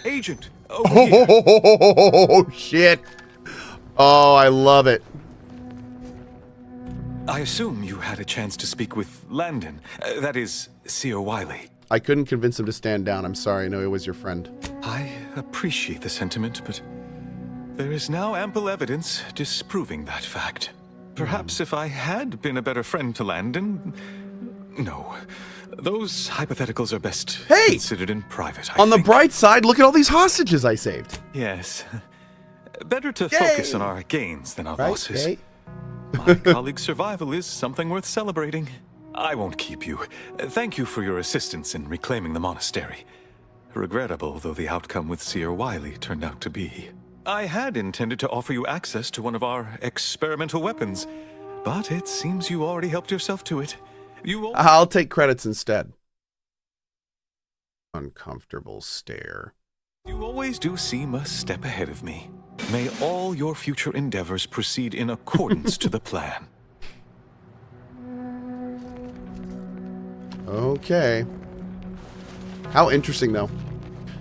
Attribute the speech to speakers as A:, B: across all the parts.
A: Agent. Over here.
B: Oh, shit. Oh, I love it.
A: I assume you had a chance to speak with Landon. That is, Seer Wiley.
B: I couldn't convince him to stand down. I'm sorry. I know he was your friend.
A: I appreciate the sentiment, but there is now ample evidence disproving that fact. Perhaps if I had been a better friend to Landon... No. Those hypotheticals are best considered in private, I
B: On the
A: think.
B: bright side, look at all these hostages I saved.
A: Yes. Better to focus on our gains than our losses.
B: Yay.
A: My colleague's survival is something worth celebrating. I won't keep you. Thank you for your assistance in reclaiming the monastery. Regrettable though the outcome with Seer Wiley turned out to be. I had intended to offer you access to one of our experimental weapons, but it seems you already helped yourself to it.
B: I'll take credits instead. Uncomfortable stare.
A: You always do seem a step ahead of me. May all your future endeavors proceed in accordance to the plan.
B: Okay. How interesting, though.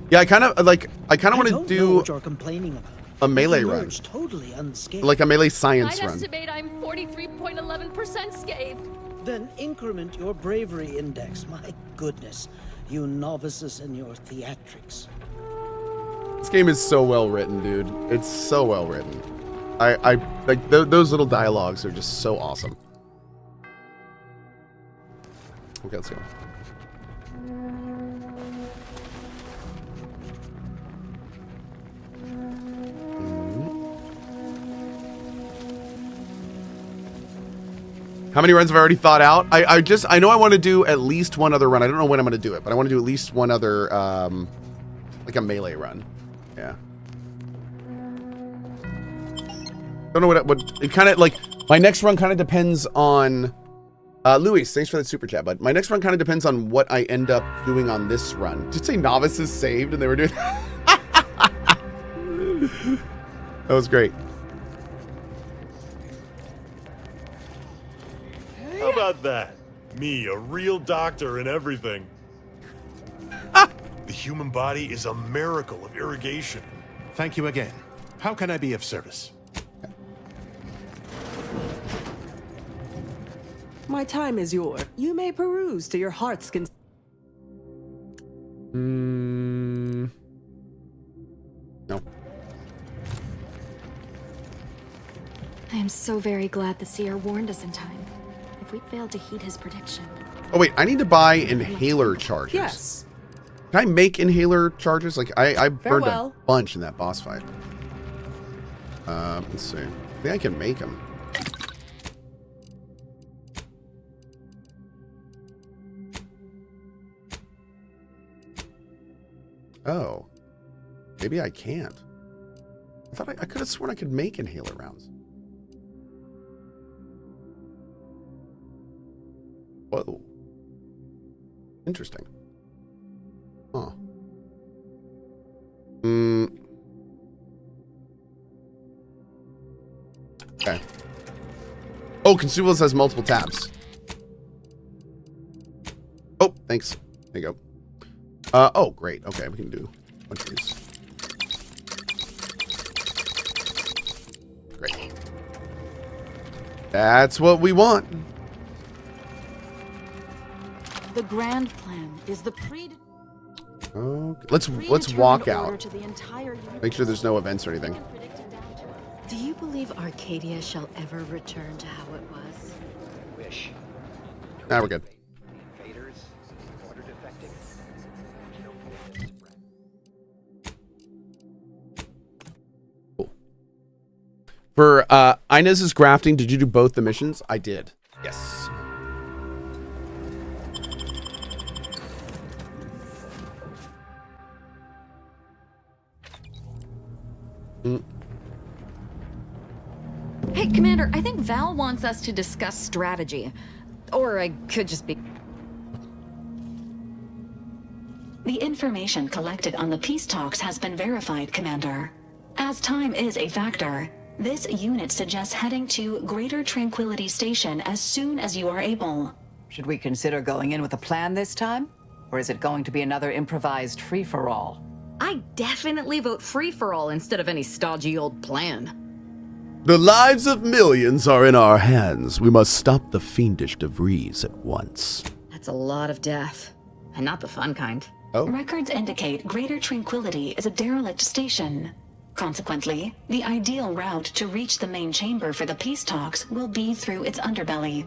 B: Yeah, I kind of want to do
C: what you're complaining about.
B: A melee run.
C: Totally unscathed.
B: Like a melee science
D: I'd
B: run.
D: estimate I'm 43.11% scathed.
C: Then increment your bravery index. My goodness, you novices and your theatrics.
B: This game is so well written, dude. It's so well written. I like those little dialogues are just so awesome. Okay, let's go. How many runs have I already thought out? I know I want to do at least one other run. I don't know when I'm going to do it, but I want to do at least one other, like a melee run. Yeah. Don't know what it kind of, like, my next run kind of depends on, Luis, thanks for that super chat, bud. My next run kind of depends on what I end up doing on this run. Did you say novices saved and they were doing that was great.
E: How about that? Me, a real doctor and everything. The human body is a miracle of irrigation.
F: Thank you again. How can I be of service?
G: My time is yours. You may peruse to your heart's content.
B: No.
H: I am so very glad the seer warned us in time. If we failed to heed his prediction.
B: Oh wait, I need to buy inhaler charges.
G: Yes.
B: Can I make inhaler charges? Like I burned
G: Farewell.
B: a bunch in that boss fight. Let's see. I think I can make them. Oh, maybe I can't. I thought I could have sworn I could make inhaler rounds. Whoa. Interesting. Huh. Okay. Oh, consumables has multiple tabs. Oh, thanks. There you go. Oh, great. Okay, we can do a bunch of these. Great. That's what we want.
H: The grand plan is the
B: Okay. Let's walk out.
H: to the entire
B: Make sure there's no events or anything.
I: Do you believe Arcadia shall ever return to how it was?
J: Wish.
B: Now we're good.
J: Invaders, order defecting.
B: Cool. For Inez's grafting, did you do both the missions? I did. Yes.
K: Hey, Commander, I think Val wants us to discuss strategy. Or I could just be...
L: The information collected on the peace talks has been verified, Commander. As time is a factor, this unit suggests heading to Greater Tranquility Station as soon as you are able.
M: Should we consider going in with a plan this time? Or is it going to be another improvised free-for-all?
K: I definitely vote free-for-all instead of any stodgy old plan.
B: The lives of millions are in our hands. We must stop the fiendish DeVries at once.
K: That's a lot of death. And not the fun kind.
B: Oh.
L: Records indicate Greater Tranquility is a derelict station. Consequently, the ideal route to reach the main chamber for the peace talks will be through its underbelly.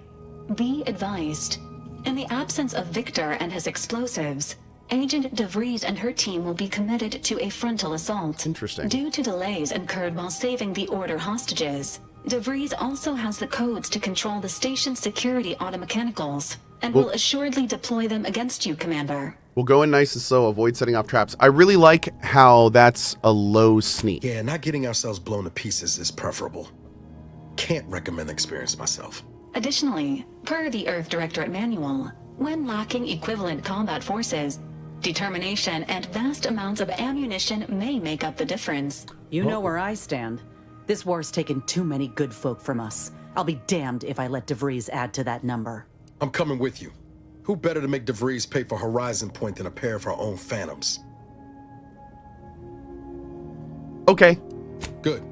L: Be advised. In the absence of Victor and his explosives, Agent DeVries and her team will be committed to a frontal assault.
B: Interesting.
L: Due to delays incurred while saving the Order hostages, DeVries also has the codes to control the station's security automechanicals, and will assuredly deploy them against you, Commander.
B: We'll go in nice and slow, avoid setting off traps. I really like how that's a low sneak.
N: Yeah, not getting ourselves blown to pieces is preferable. Can't recommend the experience myself.
L: Additionally, per the Earth Directorate Manual, when lacking equivalent combat forces, determination and vast amounts of ammunition may make up the difference.
M: You know where I stand. This war's taken too many good folk from us. I'll be damned if I let DeVries add to that number.
N: I'm coming with you. Who better to make DeVries pay for Horizon Point than a pair of our own Phantoms?
B: Okay.
N: Good.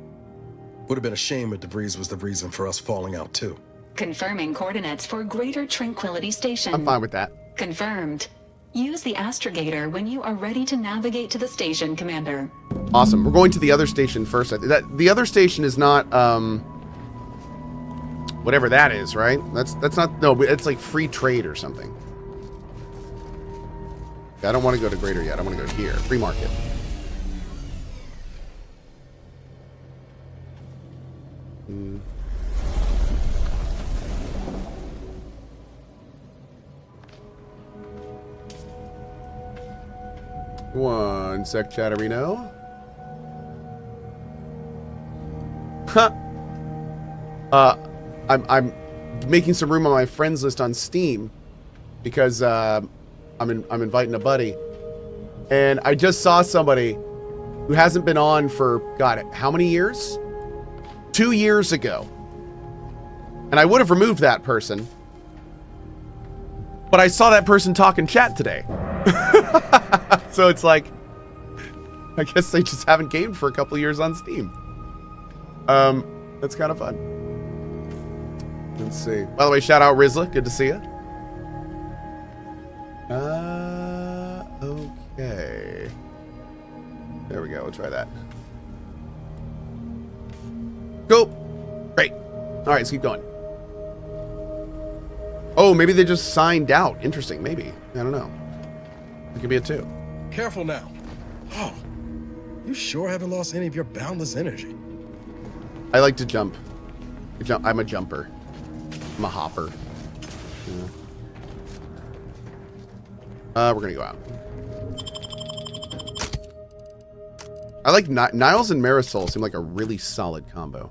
N: Would have been a shame if DeVries was the reason for us falling out too.
L: Confirming coordinates for Greater Tranquility Station.
B: I'm fine with that.
L: Confirmed. Use the astrogator when you are ready to navigate to the station, Commander.
B: Awesome. We're going to the other station first. The other station is not whatever that is, right? That's not, no, it's like free trade or something. I don't want to go to Greater yet. I want to go here. Free market. One sec, Chatterino. Huh. I'm making some room on my friends list on Steam because I'm inviting a buddy, and I just saw somebody who hasn't been on for God, how many years? 2 years ago, and I would have removed that person, but I saw that person talk in chat today. So it's like, I guess they just haven't gamed for a couple years on Steam. That's kind of fun. Let's see. By the way, shout out Rizla. Good to see you. Okay. There we go. We'll try that. Go. Great. All right, let's keep going. Oh, maybe they just signed out. Interesting. Maybe. I don't know. It could be a 2.
N: Careful now. Oh, you sure haven't lost any of your boundless energy.
B: I like to jump. I'm a jumper. I'm a hopper. Yeah. We're gonna go out. I like Niles and Marisol seem like a really solid combo.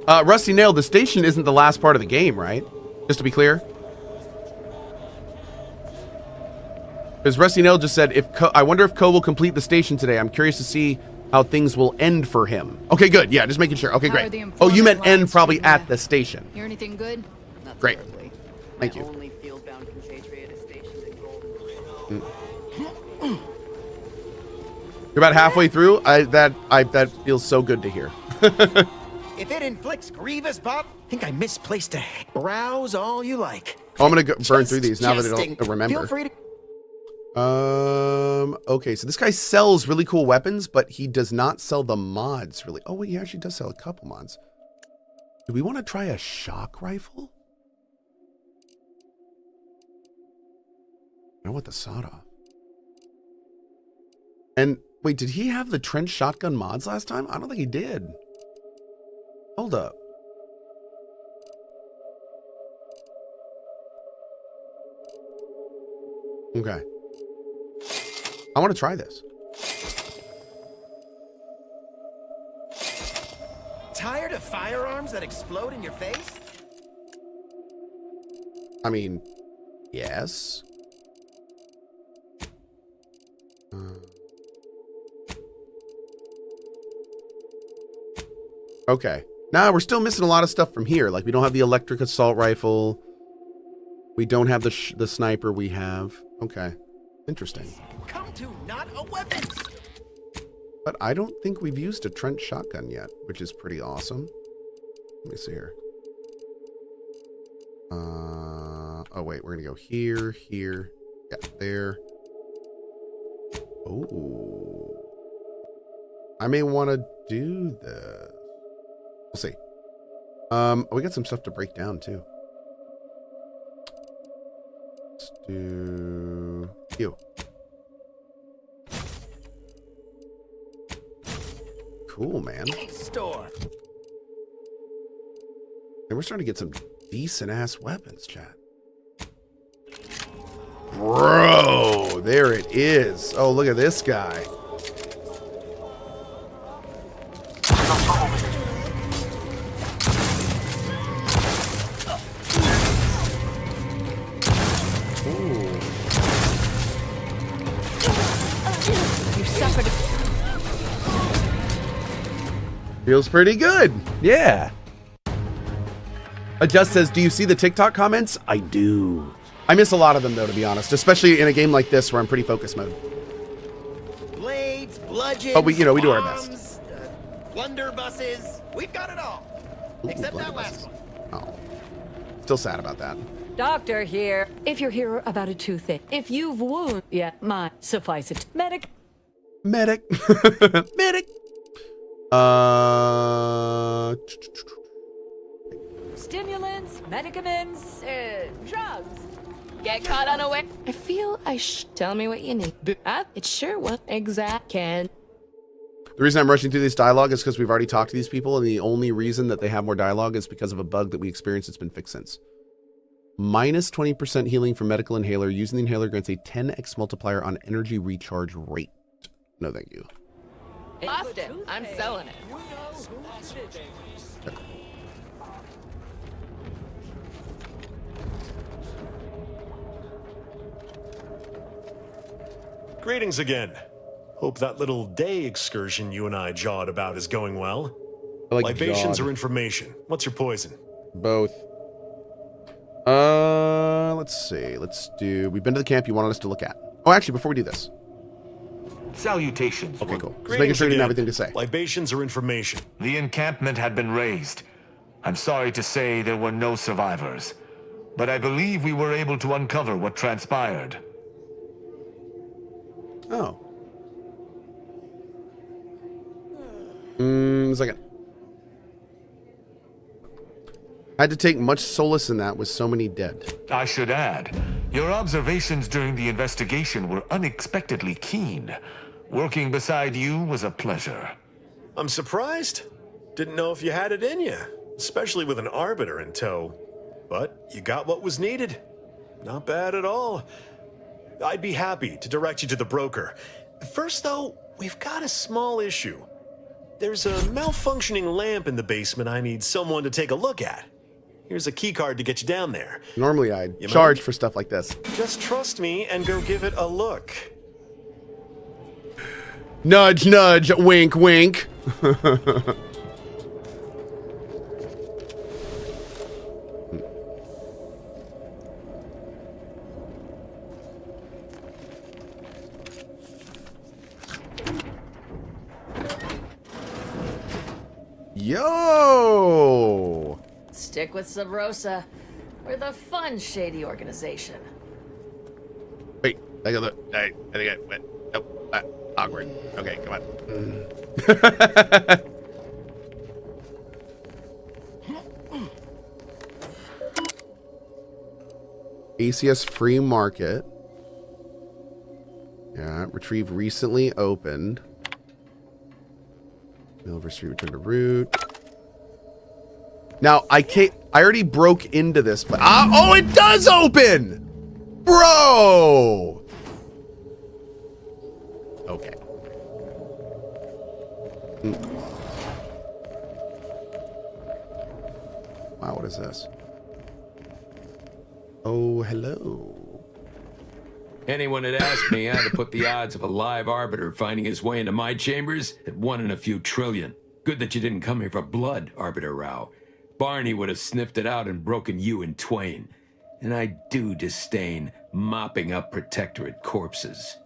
B: Rusty Nail, the station isn't the last part of the game, right? Just to be clear. Because Rusty Nail just said, I wonder if Cohh will complete the station today. I'm curious to see how things will end for him. Okay, good. Yeah, just making sure. Okay, great. Oh, you meant end probably at the station.
D: Hear anything good?
B: Great. Thank you.
J: Only field-bound compatriot is stationed in Golden.
B: You're about halfway through. That feels so good to hear.
O: If it inflicts grievous bop, think I misplaced a browse all you like.
B: Oh, I'm gonna burn through these now that I don't remember.
O: Feel free to.
B: Okay, so this guy sells really cool weapons, but he does not sell the mods really. Oh, wait, he actually does sell a couple mods. Do we want to try a shock rifle? I want the sawed off. And wait, did he have the trench shotgun mods last time? I don't think he did. Hold up. Okay. I want to try this.
O: Tired of firearms that explode in your face?
B: I mean, yes. Okay. Nah, we're still missing a lot of stuff from here. Like, we don't have the electric assault rifle. We don't have the sniper we have. Okay. Interesting.
O: Come to not a weapon.
B: But I don't think we've used a trench shotgun yet, which is pretty awesome. Let me see here. Oh, wait. We're going to go here, here. Yeah, there. Oh. I may want to do this. We'll see. We got some stuff to break down, too. Let's do you. Cool, man.
O: Store.
B: And we're starting to get some decent-ass weapons, chat. Bro, there it is. Oh, look at this guy.
D: You suffered.
B: Feels pretty good. Yeah. Adjust says, do you see the TikTok comments? I do. I miss a lot of them, though, to be honest, especially in a game like this where I'm pretty focused mode.
O: Blades, bludgeons,
B: But we do our
O: bombs,
B: best.
O: Blunderbusses. We've got it all.
B: Ooh,
O: Except that last one.
B: Oh. Still sad about that.
G: Doctor here. If you're here about a toothache, if you've wound, yeah, my suffice it. Medic.
B: Medic. Medic.
G: Stimulants, medicaments,
D: Drugs. Get caught unaware.
I: I feel tell me what you need. It sure will. Exact can.
B: The reason I'm rushing through this dialogue is because we've already talked to these people, and the only reason that they have more dialogue is because of a bug that we experienced that's been fixed since. Minus 20% healing from medical inhaler. Using the inhaler grants a 10x multiplier on energy recharge rate. No, thank you.
D: Austin, I'm selling it.
E: Greetings again. Hope that little day excursion you and I jawed about is going well.
B: I like
E: Libations
B: jawed.
E: or information? What's your poison?
B: Both. Let's see. Let's do... We've been to the camp you wanted us to look at. Oh, actually, before we do this.
P: Salutations.
B: Okay, cool. Just making sure you didn't have anything to say.
E: Libations or information?
P: The encampment had been razed. I'm sorry to say there were no survivors, but I believe we were able to uncover what transpired.
B: Oh. A second. I had to take much solace in that with so many dead.
P: I should add, your observations during the investigation were unexpectedly keen. Working beside you was a pleasure.
E: I'm surprised. Didn't know if you had it in you, especially with an arbiter in tow. But you got what was needed. Not bad at all. I'd be happy to direct you to the broker. First, though, we've got a small issue. There's a malfunctioning lamp in the basement I need someone to take a look at. Here's a keycard to get you down there.
B: Normally I'd charge for stuff like this.
E: Just trust me and go give it a look.
B: Nudge, nudge, wink, wink. Yo!
D: Stick with some Rosa. We're the fun, shady organization.
B: Wait, I gotta look. I think I went. Nope. Awkward. Okay, come on. ACS free market. Yeah, retrieve recently opened. Anniversary return to root. Now I already broke into this, but oh, it does open, bro. Okay. Wow, what is this? Oh, hello.
Q: Anyone had asked me, I'd have put the odds of a live arbiter finding his way into my chambers at 1 in a few trillion. Good that you didn't come here for blood, Arbiter Rao. Barney would have sniffed it out and broken you in twain. And I do disdain mopping up Protectorate corpses.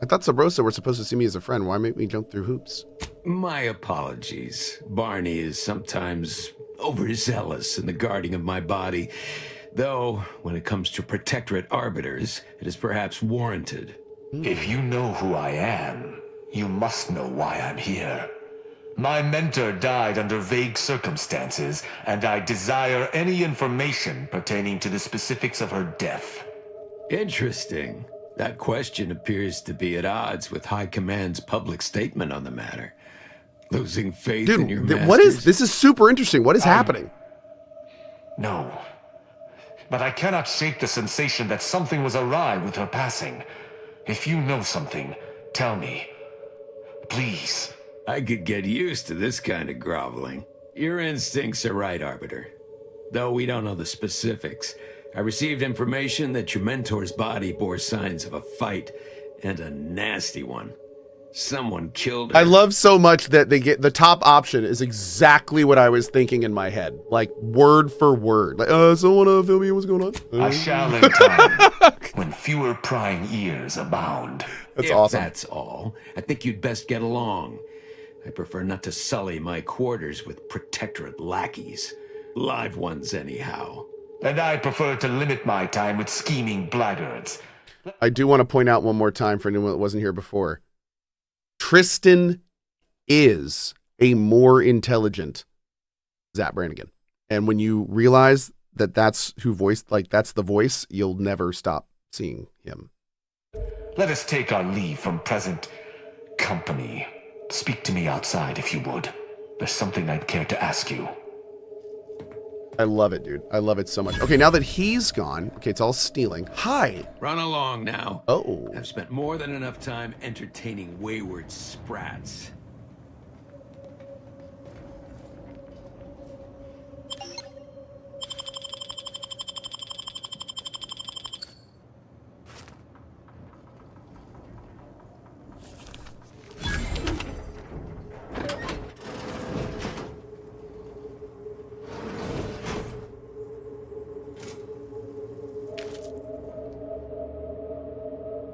B: I thought Rosa were supposed to see me as a friend. Why make me jump through hoops?
Q: My apologies. Barney is sometimes overzealous in the guarding of my body. Though, when it comes to Protectorate Arbiters, it is perhaps warranted.
P: If you know who I am, you must know why I'm here. My mentor died under vague circumstances, and I desire any information pertaining to the specifics of her death.
Q: Interesting. That question appears to be at odds with High Command's public statement on the matter. Losing faith in your masters?
B: What is this? Is super interesting. What is happening?
P: No. But I cannot shake the sensation that something was awry with her passing. If you know something, tell me. Please.
Q: I could get used to this kind of groveling. Your instincts are right, Arbiter. Though we don't know the specifics, I received information that your mentor's body bore signs of a fight, and a nasty one. Someone killed her.
B: I love so much that they get the top option is exactly what I was thinking in my head, like word for word. Like, someone fill me what's going on.
P: I shall in time, when fewer prying ears abound.
B: That's
Q: If
B: awesome.
Q: that's all, I think you'd best get along. I prefer not to sully my quarters with Protectorate lackeys. Live ones, anyhow.
P: And I prefer to limit my time with scheming blackguards.
B: I do want to point out one more time for anyone that wasn't here before. Tristan is a more intelligent Zap Brannigan. And when you realize that that's who voiced, like that's the voice, you'll never stop seeing him.
P: Let us take our leave from present company. Speak to me outside if you would. There's something I'd care to ask you.
B: I love it, dude. I love it so much. Okay, now that he's gone, okay, it's all stealing. Hi.
Q: Run along now.
B: Oh.
Q: I've spent more than enough time entertaining wayward sprats.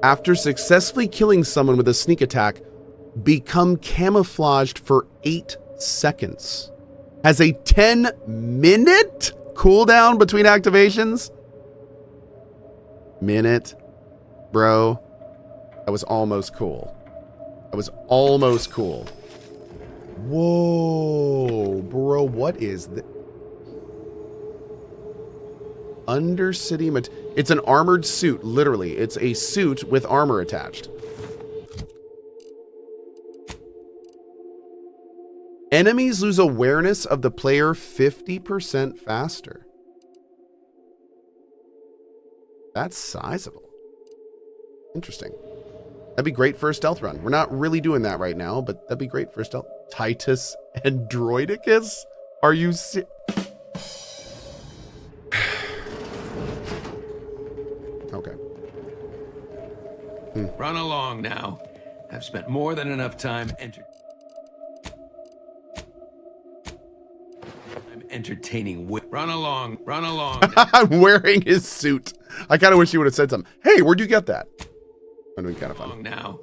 B: After successfully killing someone with a sneak attack, become camouflaged for 8 seconds. Has a 10-minute cooldown between activations. Minute. Bro. That was almost cool. That was almost cool. Whoa. Bro, what is this? Undercity it's an armored suit, literally. It's a suit with armor attached. Enemies lose awareness of the player 50% faster. That's sizable. Interesting. That'd be great for a stealth run. We're not really doing that right now, but that'd be great for a stealth. Titus Androidicus? Are you Okay.
Q: Run along now. I've spent more than enough time entertaining. Run along. Run along.
B: I'm wearing his suit. I kind of wish he would have said something. Hey, where'd you get that? That'd be kind of fun.
Q: Now,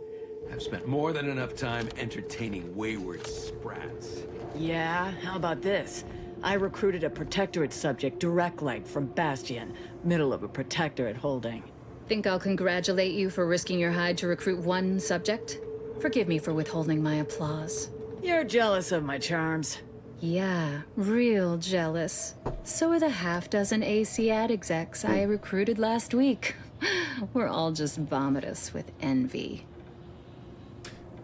Q: I've spent more than enough time entertaining wayward sprats.
G: Yeah, how about this? I recruited a Protectorate subject direct leg from Bastion, middle of a Protectorate holding.
K: Think I'll congratulate you for risking your hide to recruit one subject? Forgive me for withholding my applause.
G: You're jealous of my charms.
K: Yeah, real jealous. So are the half-dozen AC ad execs I recruited last week. We're all just vomitous with envy.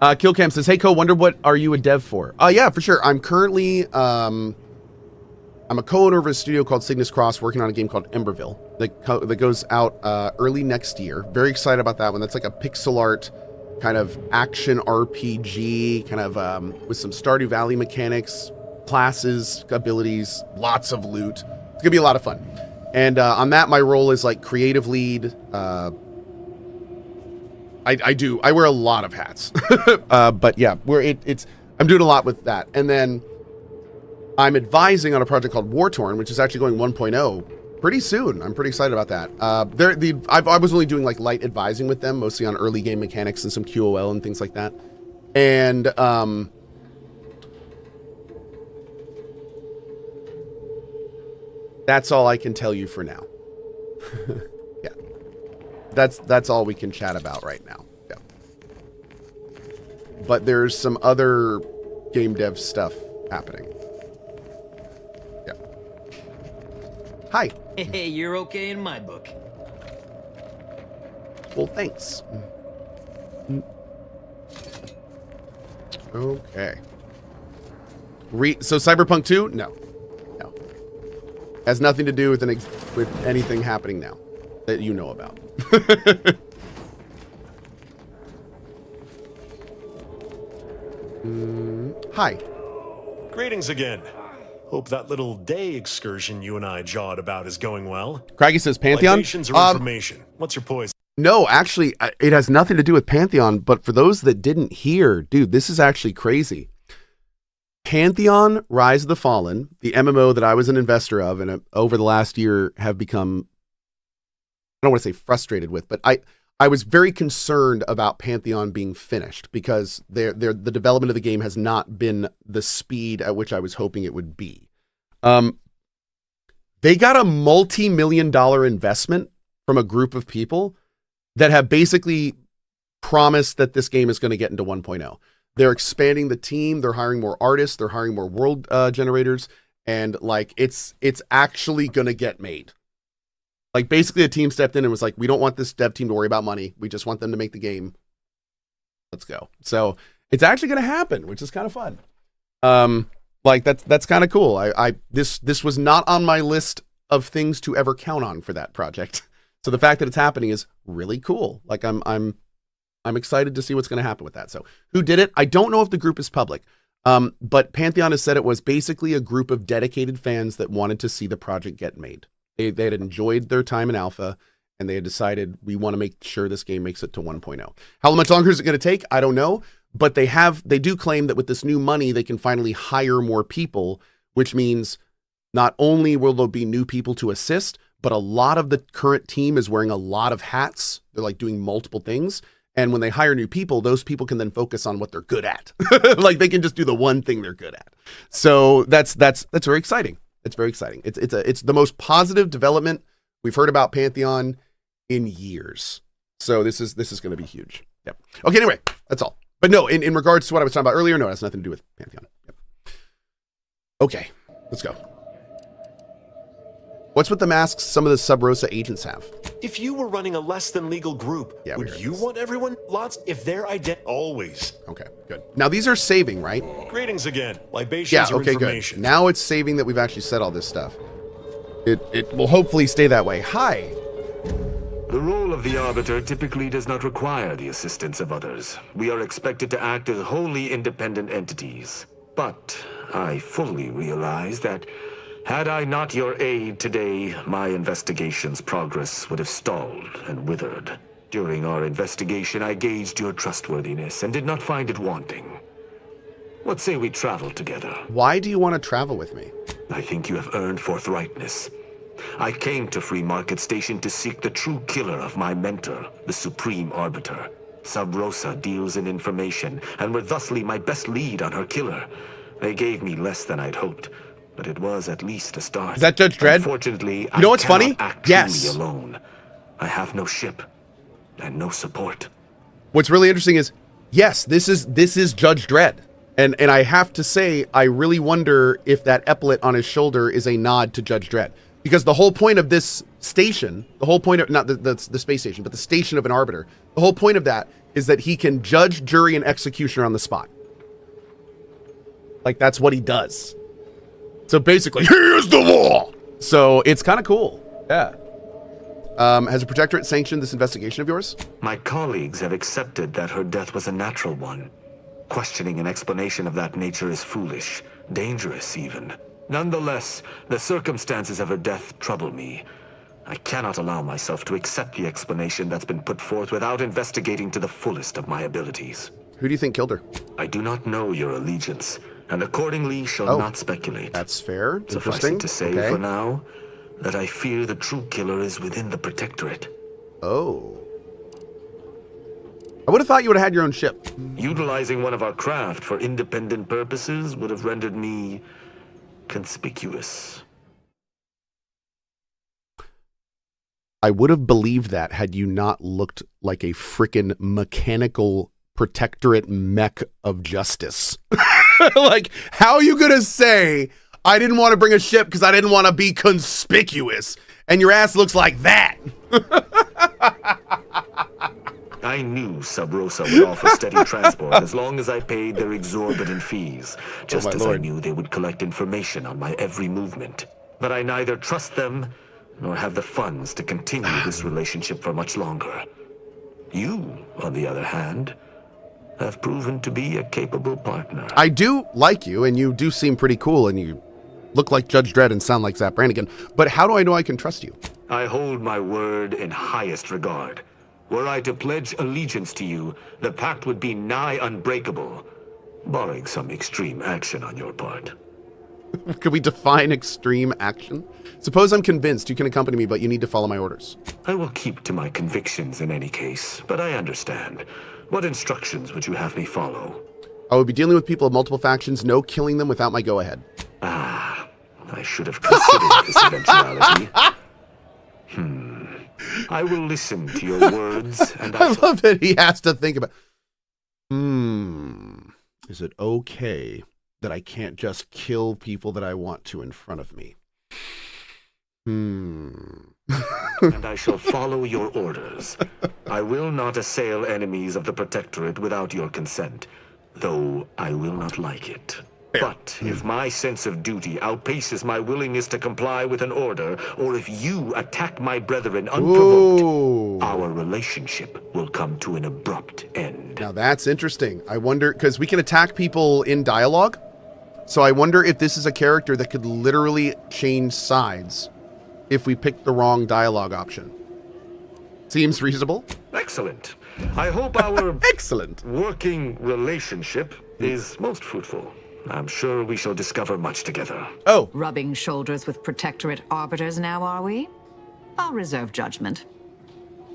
B: Killcam says, hey, Cohh, wonder what are you a dev for? Yeah, for sure. I'm currently, I'm a co-owner of a studio called Cygnus Cross, working on a game called Emberville that goes out early next year. Very excited about that one. That's like a pixel art kind of action RPG, kind of with some Stardew Valley mechanics, classes, abilities, lots of loot. It's gonna be a lot of fun. And on that, my role is like creative lead, I do. I wear a lot of hats. But yeah, I'm doing a lot with that. And then I'm advising on a project called War Torn, which is actually going 1.0 pretty soon. I'm pretty excited about that. I was only doing like light advising with them, mostly on early game mechanics and some QOL and things like that. And that's all I can tell you for now. Yeah. That's all we can chat about right now. Yeah. But there's some other game dev stuff happening. Yeah. Hi.
R: Hey, you're okay in my book.
B: Well, thanks. Okay. So Cyberpunk 2? No. No. Has nothing to do with with anything happening now that you know about. Hi.
E: Greetings again. Hope that little day excursion you and I jawed about is going well.
B: Craggy says Pantheon?
E: Libations or information? What's your poison?
B: No, actually, it has nothing to do with Pantheon, but for those that didn't hear, dude, this is actually crazy. Pantheon, Rise of the Fallen, the MMO that I was an investor of and over the last year have become, I don't want to say frustrated with, but I was very concerned about Pantheon being finished because the development of the game has not been the speed at which I was hoping it would be. They got a multi-million-dollar investment from a group of people that have basically promised that this game is going to get into 1.0. They're expanding the team. They're hiring more artists. They're hiring more world generators. And like, it's actually going to get made. Like basically a team stepped in and was like, we don't want this dev team to worry about money. We just want them to make the game. Let's go. So it's actually going to happen, which is kind of fun. Like that's kind of cool. This was not on my list of things to ever count on for that project. So the fact that it's happening is really cool. Like I'm excited to see what's going to happen with that. So who did it? I don't know if the group is public. But Pantheon has said it was basically a group of dedicated fans that wanted to see the project get made. They had enjoyed their time in alpha and they had decided we want to make sure this game makes it to 1.0. How much longer is it going to take? I don't know, but they do claim that with this new money, they can finally hire more people, which means not only will there be new people to assist, but a lot of the current team is wearing a lot of hats. They're like doing multiple things. And when they hire new people, those people can then focus on what they're good at. Like they can just do the one thing they're good at. So that's very exciting. It's very exciting. It's the most positive development we've heard about Pantheon in years. So this is going to be huge. Yep. Okay. Anyway, that's all. But no, in regards to what I was talking about earlier, no, it has nothing to do with Pantheon. Yep. Okay, let's go. What's with the masks some of the Sub-Rosa agents have?
E: If you were running a less than legal group, would you want everyone lots if they're always?
B: Okay, good. Now these are saving, right?
E: Greetings again. Libations or information.
B: Good. Now it's saving that we've actually said all this stuff. It will hopefully stay that way. Hi.
P: The role of the Arbiter typically does not require the assistance of others. We are expected to act as wholly independent entities. But I fully realize that had I not your aid today, my investigation's progress would have stalled and withered. During our investigation, I gauged your trustworthiness and did not find it wanting. What say we travel together?
B: Why do you want to travel with me?
P: I think you have earned forthrightness. I came to Free Market Station to seek the true killer of my mentor, the Supreme Arbiter. Sub-Rosa deals in information, and were thusly my best lead on her killer. They gave me less than I'd hoped, but it was at least a start.
B: Is that Judge Dredd?
P: Unfortunately,
B: you know what's funny?
P: Act
B: yes.
P: truly alone. I have no ship and no support.
B: What's really interesting is, yes, this is Judge Dredd. And I have to say, I really wonder if that epaulet on his shoulder is a nod to Judge Dredd. Because the whole point of this station, the whole point of, not the space station, but the station of an arbiter, the whole point of that is that he can judge, jury, and executioner on the spot. Like, that's what he does. So basically, here's the law! So it's kind of cool. Yeah. Has a protectorate sanctioned this investigation of yours?
P: My colleagues have accepted that her death was a natural one. Questioning an explanation of that nature is foolish, dangerous even. Nonetheless, the circumstances of her death trouble me. I cannot allow myself to accept the explanation that's been put forth without investigating to the fullest of my abilities.
B: Who do you think killed her?
P: I do not know your allegiance, and accordingly shall not speculate.
B: That's fair.
P: Suffice
B: Interesting.
P: it to say for now that I fear the true killer is within the Protectorate.
B: Oh. I would have thought you would have had your own ship.
P: Utilizing one of our craft for independent purposes would have rendered me conspicuous.
B: I would have believed that had you not looked like a frickin' mechanical Protectorate mech of justice. Like, how are you gonna say I didn't want to bring a ship because I didn't want to be conspicuous, and your ass looks like that?
P: I knew Sub Rosa would offer steady transport as long as I paid their exorbitant fees, just as I knew they would collect information on my every movement. But I neither trust them nor have the funds to continue this relationship for much longer. You, on the other hand, have proven to be a capable partner.
B: I do like you, and you do seem pretty cool, and you look like Judge Dredd and sound like Zap Brannigan. But how do I know I can trust you?
P: I hold my word in highest regard. Were I to pledge allegiance to you, the pact would be nigh unbreakable, barring some extreme action on your part.
B: Could we define extreme action? Suppose I'm convinced you can accompany me, but you need to follow my orders.
P: I will keep to my convictions in any case, but I understand. What instructions would you have me follow?
B: I would be dealing with people of multiple factions, no killing them without my go-ahead.
P: Ah, I should have considered this eventuality. I will listen to your words, and
B: I love that he has to think about. Is it okay that I can't just kill people that I want to in front of me?
P: And I shall follow your orders. I will not assail enemies of the Protectorate without your consent, though I will not like it. But if my sense of duty outpaces my willingness to comply with an order, or if you attack my brethren unprovoked, our relationship will come to an abrupt end.
B: Now that's interesting. I wonder, because we can attack people in dialogue, so I wonder if this is a character that could literally change sides if we pick the wrong dialogue option. Seems reasonable.
P: Excellent. I hope our
B: excellent
P: working relationship is most fruitful. I'm sure we shall discover much together.
B: Oh.
S: Rubbing shoulders with Protectorate arbiters now, are we? I'll reserve judgment.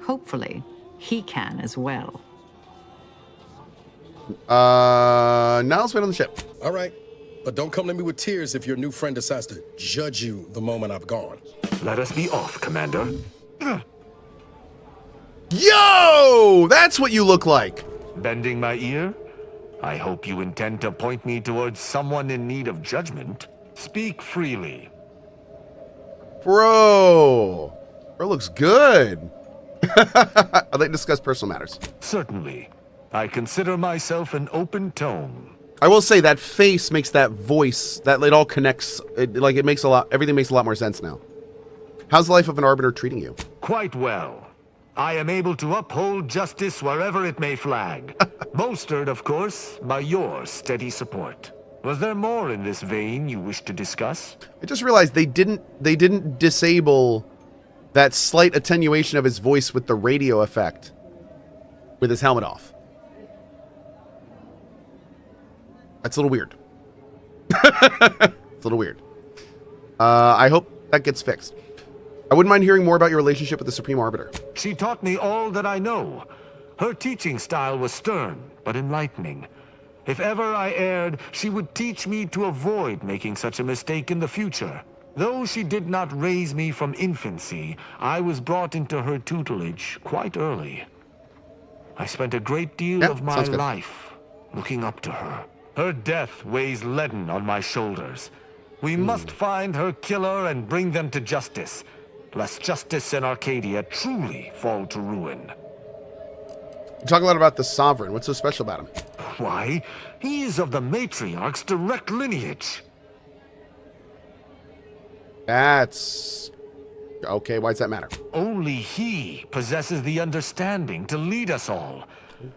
S: Hopefully, he can as well.
B: Now let's wait on the ship.
N: All right. But don't come to me with tears if your new friend decides to judge you the moment I've gone.
P: Let us be off, Commander.
B: Yo! That's what you look like.
P: Bending my ear? I hope you intend to point me towards someone in need of judgment. Speak freely.
B: Bro looks good. I'd like to discuss personal matters.
P: Certainly. I consider myself an open tone.
B: I will say that face makes that voice, that it all connects, it makes everything makes a lot more sense now. How's the life of an arbiter treating you?
P: Quite well. I am able to uphold justice wherever it may flag. Bolstered, of course, by your steady support. Was there more in this vein you wish to discuss?
B: I just realized they didn't disable that slight attenuation of his voice with the radio effect with his helmet off. That's a little weird. It's a little weird. I hope that gets fixed. I wouldn't mind hearing more about your relationship with the Supreme Arbiter.
P: She taught me all that I know. Her teaching style was stern, but enlightening. If ever I erred, she would teach me to avoid making such a mistake in the future. Though she did not raise me from infancy, I was brought into her tutelage quite early. I spent a great deal of my life looking up to her. Her death weighs leaden on my shoulders. We must find her killer and bring them to justice, lest justice in Arcadia truly fall to ruin.
B: You talk a lot about the Sovereign. What's so special about him?
P: Why, he is of the Matriarch's direct lineage.
B: That's... okay, why does that matter?
P: Only he possesses the understanding to lead us all.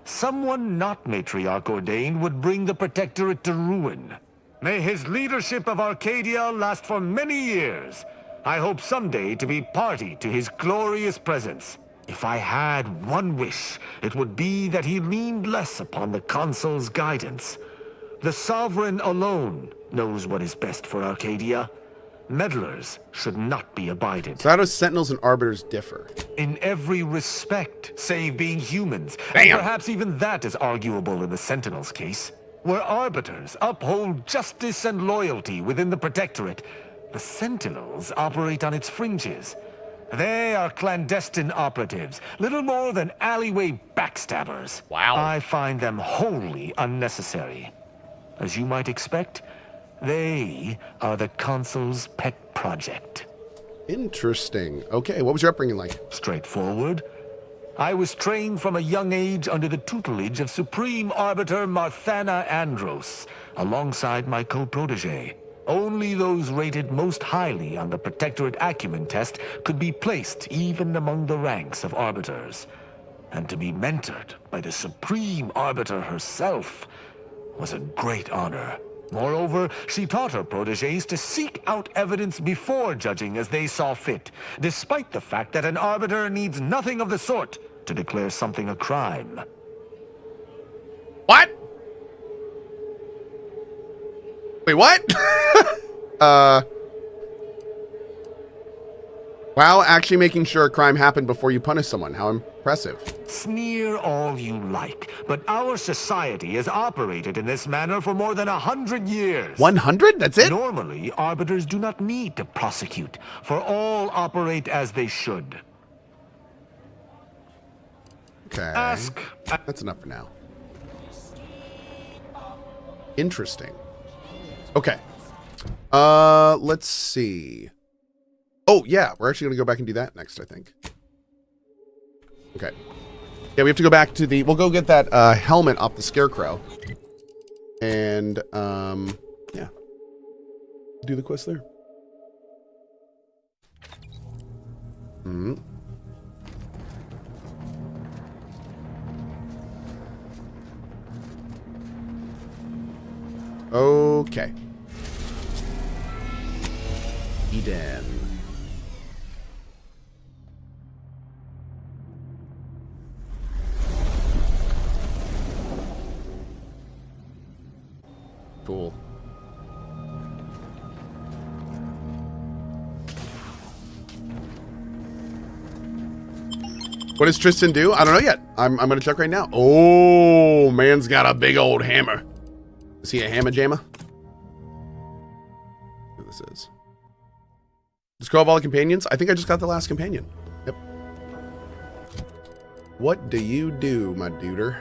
P: Someone not Matriarch ordained would bring the Protectorate to ruin. May his leadership of Arcadia last for many years. I hope someday to be party to his glorious presence. If I had one wish, it would be that he leaned less upon the Consul's guidance. The Sovereign alone knows what is best for Arcadia. Meddlers should not be abided.
B: So how do Sentinels and Arbiters differ?
P: In every respect, save being humans.
B: Damn.
P: And perhaps even that is arguable in the Sentinels' case. Where Arbiters uphold justice and loyalty within the Protectorate, the Sentinels operate on its fringes. They are clandestine operatives, little more than alleyway backstabbers.
B: Wow.
P: I find them wholly unnecessary. As you might expect, they are the Consul's pet project.
B: Interesting. Okay, what was your upbringing like?
P: Straightforward. I was trained from a young age under the tutelage of Supreme Arbiter Marthana Andros, alongside my co-protege. Only those rated most highly on the Protectorate Acumen test could be placed even among the ranks of Arbiters. And to be mentored by the Supreme Arbiter herself was a great honor. Moreover, she taught her proteges to seek out evidence before judging as they saw fit, despite the fact that an arbiter needs nothing of the sort to declare something a crime.
B: What? Wait, what? Wow, actually making sure a crime happened before you punish someone. How impressive.
P: Sneer all you like, but our society has operated in this manner for more than 100 years.
B: 100? That's it?
P: Normally, arbiters do not need to prosecute, for all operate as they should.
B: Okay. That's enough for now. Interesting. Okay. Let's see. Oh, yeah. We're actually going to go back and do that next, I think. Okay. Yeah, we have to go back to the... We'll go get that helmet off the Scarecrow. And, yeah. Do the quest there. Okay. Eden. Cool. What does Tristan do? I don't know yet. I'm gonna check right now. Oh, man's got a big old hammer. Is he a hammer jammer? What this is. Just go of all the companions? I think I just got the last companion. Yep. What do you do, my duder?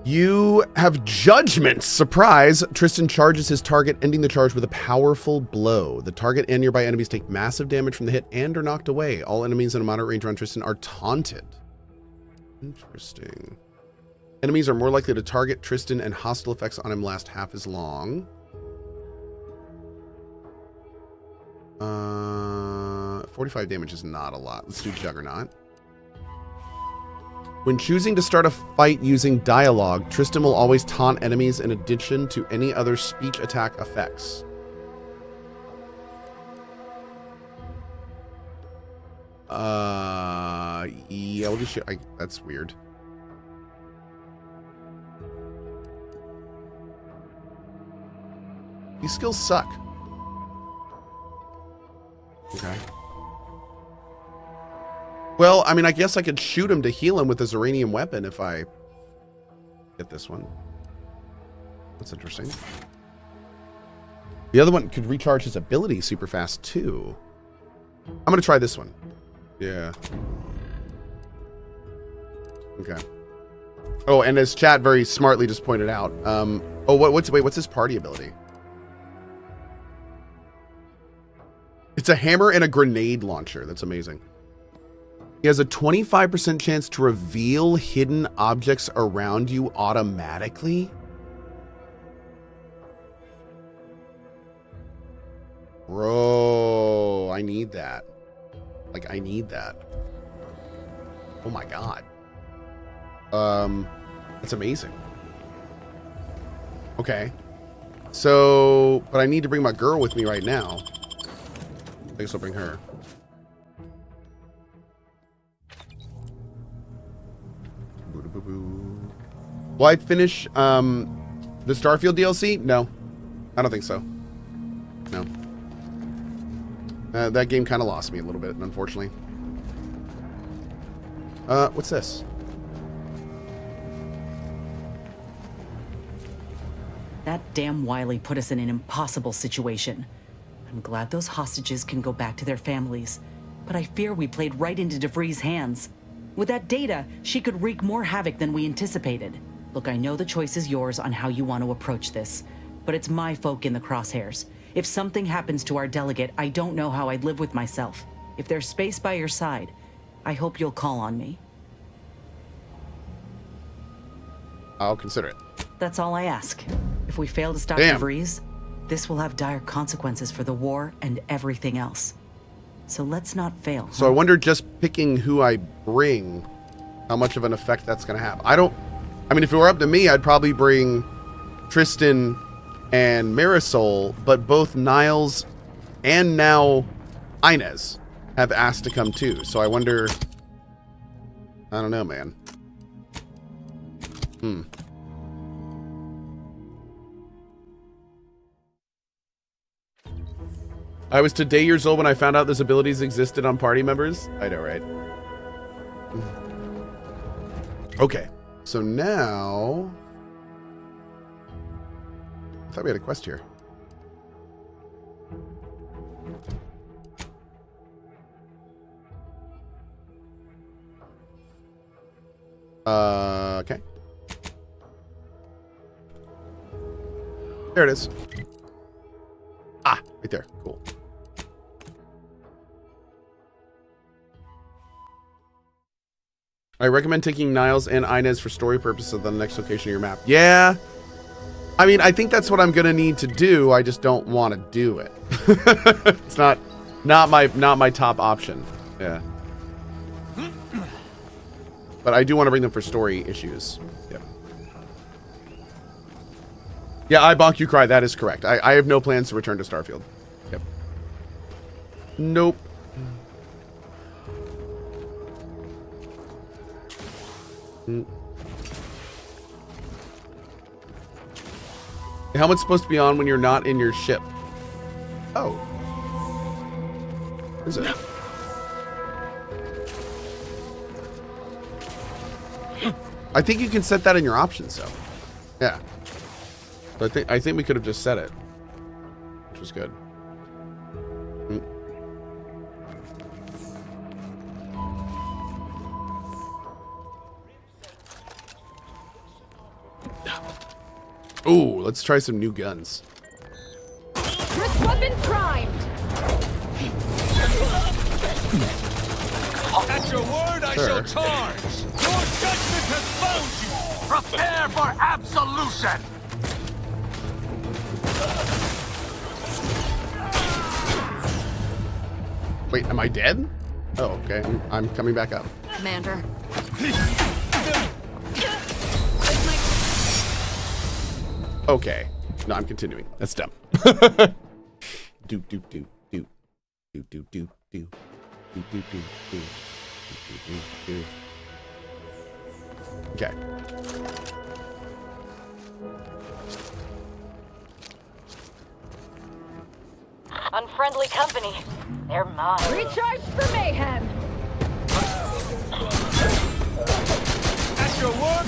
B: You have judgment. Surprise. Tristan charges his target, ending the charge with a powerful blow. The target and nearby enemies take massive damage from the hit and are knocked away. All enemies in a moderate range around Tristan are taunted. Interesting. Enemies are more likely to target Tristan, and hostile effects on him last half as long. 45 damage is not a lot. Let's do Juggernaut. When choosing to start a fight using dialogue, Tristan will always taunt enemies in addition to any other speech attack effects. Yeah, we'll just that's weird. These skills suck. Okay. Well, I mean, I guess I could shoot him to heal him with a Zeranium weapon if I get this one. That's interesting. The other one could recharge his ability super fast too. I'm going to try this one. Yeah. Okay. Oh, and as chat very smartly just pointed out, what's his party ability? It's a hammer and a grenade launcher. That's amazing. He has a 25% chance to reveal hidden objects around you automatically. Bro, I need that. Like, I need that. Oh my god. That's amazing. Okay. So, but I need to bring my girl with me right now. I guess I'll bring her. Will I finish the Starfield DLC? No. I don't think so. No. That game kind of lost me a little bit, unfortunately. What's this?
M: That damn Wiley put us in an impossible situation. I'm glad those hostages can go back to their families, but I fear we played right into DeVries' hands. With that data, she could wreak more havoc than we anticipated. Look, I know the choice is yours on how you want to approach this, but it's my folk in the crosshairs. If something happens to our delegate, I don't know how I'd live with myself. If there's space by your side, I hope you'll call on me.
B: I'll consider it.
M: That's all I ask. If we fail to stop DeVries, this will have dire consequences for the war and everything else. So let's not fail.
B: So I wonder, just picking who I bring, how much of an effect that's going to have. I mean, if it were up to me, I'd probably bring Tristan and Marisol, but both Niles and now Inez have asked to come too. So I wonder, I don't know, man. I was today years old when I found out those abilities existed on party members. I know, right? Okay. So now... I thought we had a quest here. Okay. There it is. Ah, right there. Cool. I recommend taking Niles and Inez for story purposes on the next location of your map. Yeah. I mean, I think that's what I'm gonna need to do. I just don't want to do it. It's not my top option. Yeah. But I do want to bring them for story issues. Yeah. Yeah, I bonk, you cry. That is correct. I have no plans to return to Starfield. Yep. Nope. Helmet's supposed to be on when you're not in your ship. Oh. Is it? I think you can set that in your options, though. Yeah. But I think we could have just set it, which was good. Ooh, let's try some new guns.
T: First weapon primed.
U: At your word, I shall charge. Your judgment has found you. Prepare for absolution.
B: Wait, am I dead? Oh, okay. I'm coming back up.
T: Commander.
B: Okay. No, I'm continuing. That's dumb. do do do do do do do do do do do do do do. Okay.
T: Unfriendly company. They're mine. Recharge for mayhem.
U: At your word.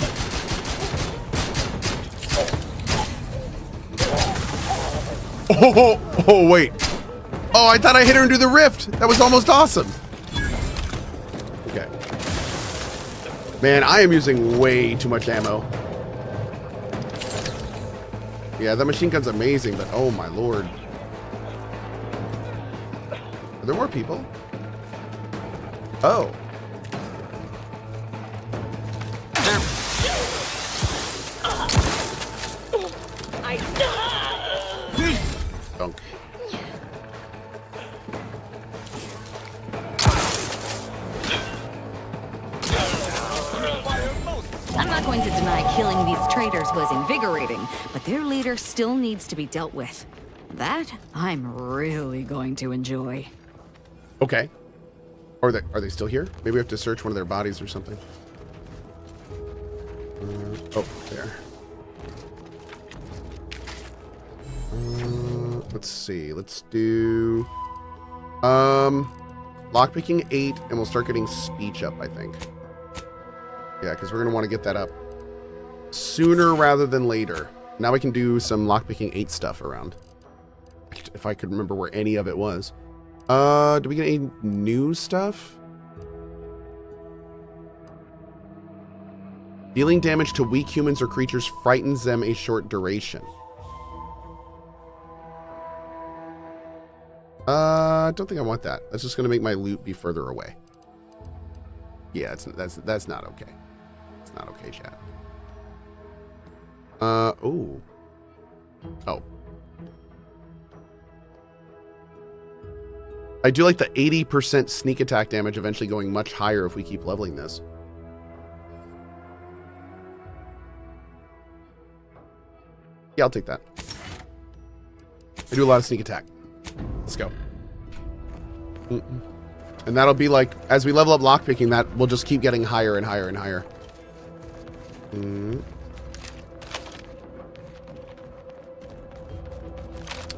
B: Oh, wait. Oh, I thought I hit her into the rift. That was almost awesome. Okay. Man, I am using way too much ammo. Yeah, the machine gun's amazing, but oh my lord. Are there more people? Oh. Dunk.
T: I'm not
A: going to deny killing these traitors was invigorating, but their leader still needs to be dealt with. That I'm really going to enjoy.
B: Okay. Are they still here? Maybe we have to search one of their bodies or something. Oh, there. Let's see. Let's do lockpicking 8, and we'll start getting speech up, I think. Yeah, because we're gonna want to get that up sooner rather than later. Now we can do some lockpicking 8 stuff around. If I could remember where any of it was. Do we get any new stuff? Dealing damage to weak humans or creatures frightens them a short duration. I don't think I want that. That's just going to make my loot be further away. Yeah, that's not okay. It's not okay, chat. Oh. I do like the 80% sneak attack damage eventually going much higher if we keep leveling this. Yeah, I'll take that. I do a lot of sneak attack. Let's go. And that'll be like, as we level up lockpicking, that will just keep getting higher and higher and higher.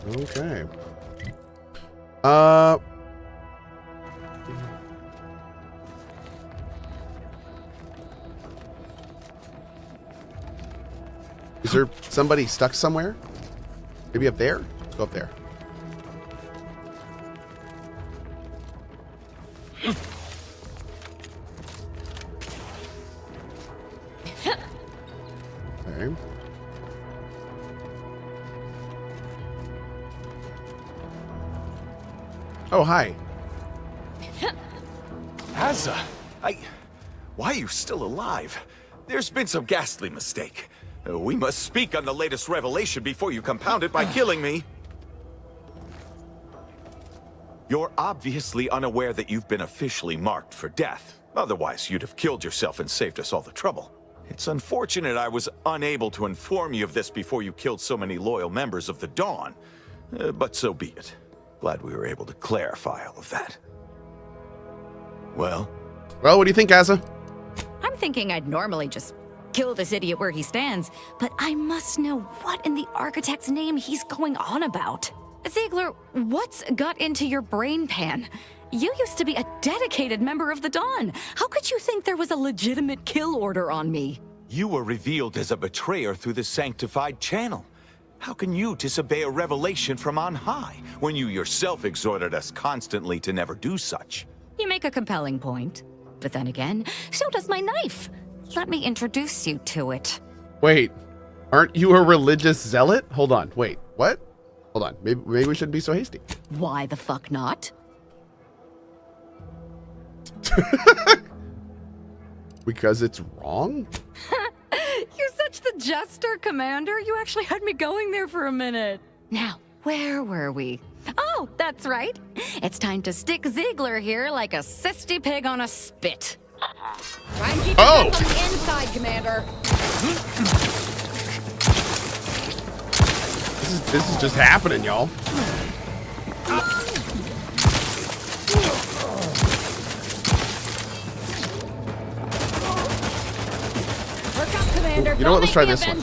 B: Okay. Is there somebody stuck somewhere? Maybe up there? Let's go up there. Okay. Oh, hi.
V: Asa, why are you still alive? There's been some ghastly mistake. We must speak on the latest revelation before you compound it by killing me. You're obviously unaware that you've been officially marked for death. Otherwise, you'd have killed yourself and saved us all the trouble. It's unfortunate I was unable to inform you of this before you killed so many loyal members of the Dawn. But so be it. Glad we were able to clarify all of that. Well,
B: what do you think, Asa?
A: I'm thinking I'd normally just kill this idiot where he stands, but I must know what in the architect's name he's going on about. Ziegler, what's got into your brain pan? You used to be a dedicated member of the Dawn. How could you think there was a legitimate kill order on me?
V: you were revealed as a betrayer through the sanctified channel. How can you disobey a revelation from on high, when you yourself exhorted us constantly to never do such?
A: You make a compelling point. But then again, so does my knife. Let me introduce you to it.
B: Wait, aren't you a religious zealot? Hold on, wait, what? Hold on, maybe we shouldn't be so hasty.
A: Why the fuck not?
B: Because it's wrong?
A: You're such the jester, Commander. You actually had me going there for a minute. Now, where were we? Oh, that's right. It's time to stick Ziegler here like a cysty pig on a spit. Try and keep your guns on the inside, Commander.
B: This is just happening, y'all.
A: Look up, Commander.
B: You know what? Let's try this one.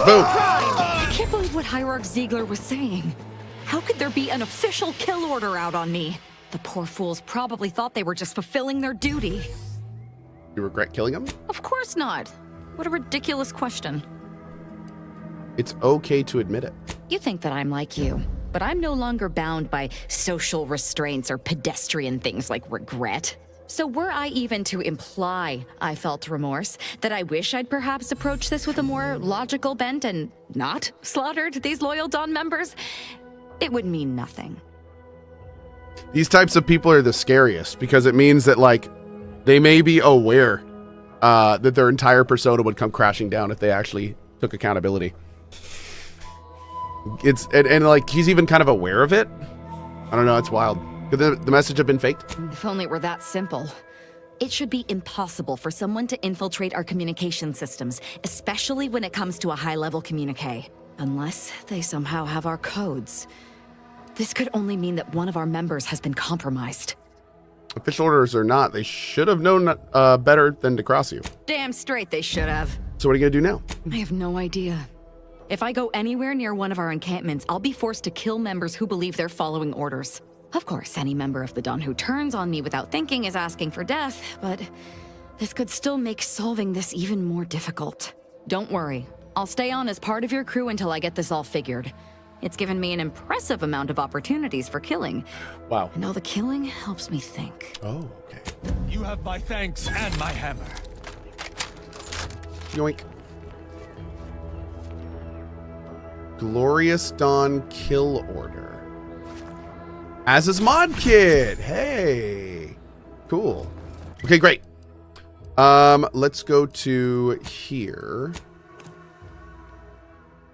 A: Boom. I can't believe what Hierarch Ziegler was saying. How could there be an official kill order out on me? The poor fools probably thought they were just fulfilling their duty.
B: You regret killing him?
A: Of course not. What a ridiculous question.
B: It's okay to admit it.
A: You think that I'm like you, but I'm no longer bound by social restraints or pedestrian things like regret. So were I even to imply I felt remorse, that I wish I'd perhaps approached this with a more logical bent and not slaughtered these loyal Dawn members, it would mean nothing.
B: These types of people are the scariest because it means that, like, they may be aware that their entire persona would come crashing down if they actually took accountability. It's and like he's even kind of aware of it. I don't know. It's wild. Could the message have been faked?
A: If only it were that simple. It should be impossible for someone to infiltrate our communication systems, especially when it comes to a high-level communique. Unless they somehow have our codes. This could only mean that one of our members has been compromised.
B: Official orders or not, they should have known better than to cross you.
A: Damn straight they should have.
B: So what are you gonna do now?
A: I have no idea. If I go anywhere near one of our encampments, I'll be forced to kill members who believe they're following orders. Of course, any member of the Dawn who turns on me without thinking is asking for death, but this could still make solving this even more difficult. Don't worry. I'll stay on as part of your crew until I get this all figured. It's given me an impressive amount of opportunities for killing.
B: Wow.
A: And all the killing helps me think.
B: Oh, okay.
U: You have my thanks and my hammer.
B: Yoink. Glorious Dawn kill order. As is Mod Kid. Hey. Cool. Okay, great. Let's go to here.